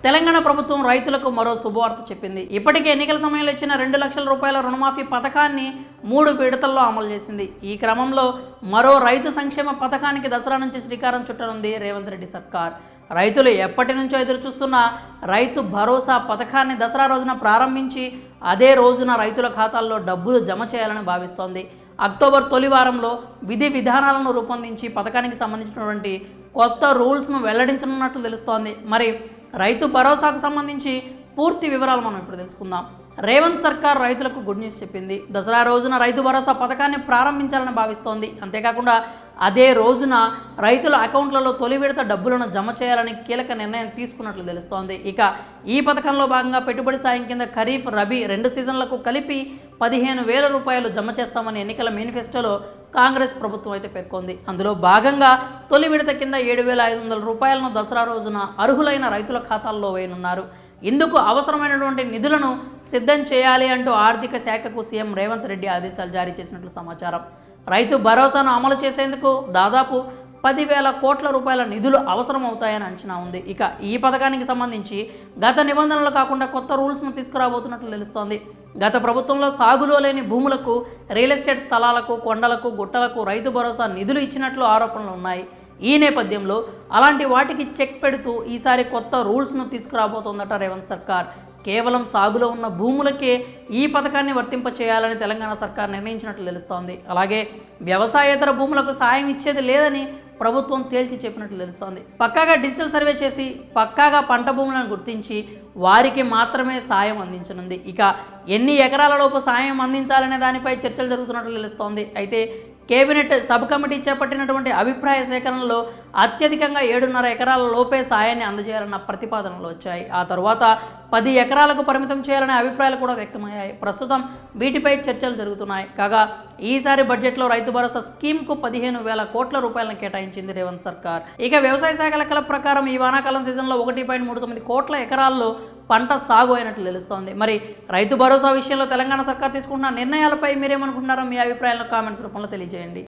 తెలంగాణ ప్రభుత్వం రైతులకు మరో శుభవార్త చెప్పింది. ఇప్పటికే ఎన్నికల సమయంలో ఇచ్చిన 2 లక్షల రూపాయల రుణమాఫీ పథకాన్ని 3 విడతల్లో అమలు చేసింది. ఈ క్రమంలో మరో రైతు సంక్షేమ పథకానికి దసరా నుంచి శ్రీకారం చుట్టనుంది రేవంత్ రెడ్డి సర్కార్. రైతులు ఎప్పటి నుంచో ఎదురు చూస్తున్న రైతు భరోసా పథకాన్ని దసరా రోజున ప్రారంభించి అదే రోజున రైతుల ఖాతాల్లో డబ్బులు జమ చేయాలని భావిస్తోంది. అక్టోబర్ తొలి వారంలో విధి విధానాలను రూపొందించి పథకానికి సంబంధించినటువంటి కొత్త రూల్స్ను వెల్లడించనున్నట్లు తెలుస్తోంది. మరి రైతు భరోసాకు సంబంధించి పూర్తి వివరాలు మనం ఇప్పుడు తెలుసుకుందాం. రేవంత్ సర్కార్ రైతులకు గుడ్ న్యూస్ చెప్పింది. దసరా రోజున రైతు భరోసా పథకాన్ని ప్రారంభించాలని భావిస్తోంది. అంతేకాకుండా అదే రోజున రైతుల అకౌంట్లలో తొలి విడత డబ్బులను జమ చేయాలని కీలక నిర్ణయం తీసుకున్నట్లు తెలుస్తోంది. ఇక ఈ పథకంలో భాగంగా పెట్టుబడి సాయం కింద ఖరీఫ్, రబీ 2 సీజన్లకు కలిపి 15,000 రూపాయలు జమ చేస్తామని ఎన్నికల మేనిఫెస్టోలో కాంగ్రెస్ ప్రభుత్వం అయితే పేర్కొంది. అందులో భాగంగా తొలి విడత కింద 7,500 రూపాయలను దసరా రోజున అర్హులైన రైతుల ఖాతాల్లో వేయనున్నారు. ఇందుకు అవసరమైనటువంటి నిధులను సిద్ధం చేయాలి అంటూ ఆర్థిక శాఖకు సీఎం రేవంత్ రెడ్డి ఆదేశాలు జారీ చేసినట్లు సమాచారం. రైతు భరోసాను అమలు చేసేందుకు దాదాపు 10,000 కోట్ల రూపాయల నిధులు అవసరమవుతాయని అంచనా ఉంది. ఇక ఈ పథకానికి సంబంధించి గత నిబంధనలు కాకుండా కొత్త రూల్స్ను తీసుకురాబోతున్నట్లు తెలుస్తోంది. గత ప్రభుత్వంలో సాగులో లేని భూములకు, రియల్ ఎస్టేట్ స్థలాలకు, కొండలకు, గుట్టలకు రైతు భరోసా నిధులు ఇచ్చినట్లు ఆరోపణలు ఉన్నాయి. ఈ నేపథ్యంలో అలాంటి వాటికి చెక్ పెడుతూ ఈసారి కొత్త రూల్స్ను తీసుకురాబోతోందట రేవంత్ సర్కార్. కేవలం సాగులో ఉన్న భూములకే ఈ పథకాన్ని వర్తింపచేయాలని తెలంగాణ సర్కార్ నిర్ణయించినట్లు తెలుస్తోంది. అలాగే వ్యవసాయేతర భూములకు సాయం ఇచ్చేది లేదని ప్రభుత్వం తేల్చి చెప్పినట్లు తెలుస్తోంది. పక్కాగా డిజిటల్ సర్వే చేసి పక్కాగా పంట భూములను గుర్తించి వారికి మాత్రమే సాయం అందించనుంది. ఇక ఎన్ని ఎకరాలలోపు సాయం అందించాలనే దానిపై చర్చలు జరుగుతున్నట్లు తెలుస్తోంది. అయితే కేబినెట్ సబ్ కమిటీ చేపట్టినటువంటి అభిప్రాయ సేకరణలో అత్యధికంగా 7.5 ఎకరాల లోపే సాయాన్ని అందజేయాలన్న ప్రతిపాదనలు వచ్చాయి. ఆ తరువాత 10 ఎకరాలకు పరిమితం చేయాలనే అభిప్రాయాలు కూడా వ్యక్తమయ్యాయి. ప్రస్తుతం వీటిపై చర్చలు జరుగుతున్నాయి. కాగా ఈసారి బడ్జెట్లో రైతు భరోసా స్కీమ్కు 15,000 కోట్ల రూపాయలను కేటాయించింది రేవంత్ సర్కార్. ఇక వ్యవసాయ శాఖ లెక్కల ప్రకారం ఈ వానాకాలం సీజన్లో 1.39 కోట్ల ఎకరాల్లో పంట సాగు అయినట్లు తెలుస్తోంది. మరి రైతు భరోసా విషయంలో తెలంగాణ సర్కార్ తీసుకుంటున్న నిర్ణయాలపై మీరేమనుకుంటున్నారో మీ అభిప్రాయాలను కామెంట్స్ రూపంలో తెలియజేయండి.